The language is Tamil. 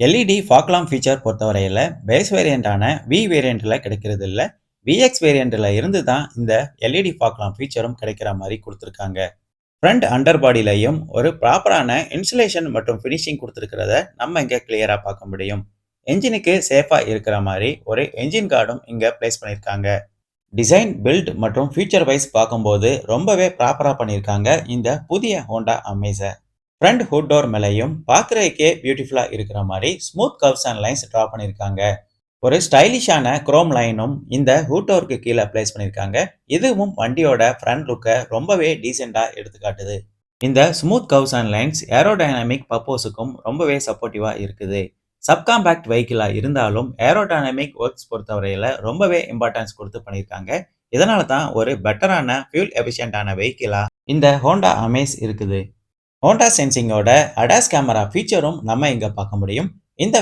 எல்இடி ஃபாக் லாம்ப் ஃபீச்சர் பொறுத்தவரையில பேஸ் வேரியண்டான வி வேரியண்ட்ல கிடைக்கிறது இல்ல. விஎக்ஸ் வேரியண்ட்ல இருந்து தான் இந்த எல்இடி ஃபாக் லாம்ப் ஃபீச்சரும் கிடைக்கிற மாதிரி கொடுத்திருக்காங்க. ஃப்ரண்ட் அண்டர் பாடியிலையும் ஒரு ப்ராப்பரான இன்சுலேஷன் மற்றும் ஃபினிஷிங் கொடுத்திருக்கிறத நம்ம இங்க கிளியரா பார்க்க முடியும். என்ஜினுக்கு சேஃபா இருக்கிற மாதிரி ஒரு என்ஜின் கார்டும் இங்க பிளேஸ் பண்ணியிருக்காங்க. டிசைன், பில்ட் மற்றும் ஃபியூச்சர் வைஸ் பார்க்கும்போது ரொம்பவே ப்ராப்பரா பண்ணியிருக்காங்க இந்த புதிய ஹோண்டா அமேஸ. ஃப்ரண்ட் ஹுட் டோர் மேலையும் பார்க்கறதுக்கே பியூட்டிஃபுல்லா இருக்கிற மாதிரி smooth curves and lines draw பண்ணியிருக்காங்க. ஒரு ஸ்டைலிஷான குரோம் லைனும் இந்த ஹுட் டோருக்கு கீழே பிளேஸ் பண்ணியிருக்காங்க. இதுவும் வண்டியோட ஃப்ரண்ட் லுக்கை ரொம்பவே டீசெண்டா எடுத்துக்காட்டுது. இந்த smooth curves and lines aerodynamic பர்போஸுக்கும் ரொம்பவே சப்போர்ட்டிவா இருக்குது. சப்காம்பேக்ட் வெஹிக்கிளா இருந்தாலும் ஏரோடைனமிக் ஒர்க்ஸ் பொறுத்தவரையில ரொம்பவே இம்பார்ட்டன்ஸ் கொடுத்து பண்ணியிருக்காங்க. இதனால தான் ஒரு பெட்டரான ஃபியூல் எஃபிஷியன்டான வெஹிக்கிளா இந்த ஹோண்டா அமேஸ் இருக்குது. ஹோண்டா சென்சிங்கோட அடாஸ் கேமரா ஃபீச்சரும் நம்ம இங்க பார்க்க முடியும். இந்த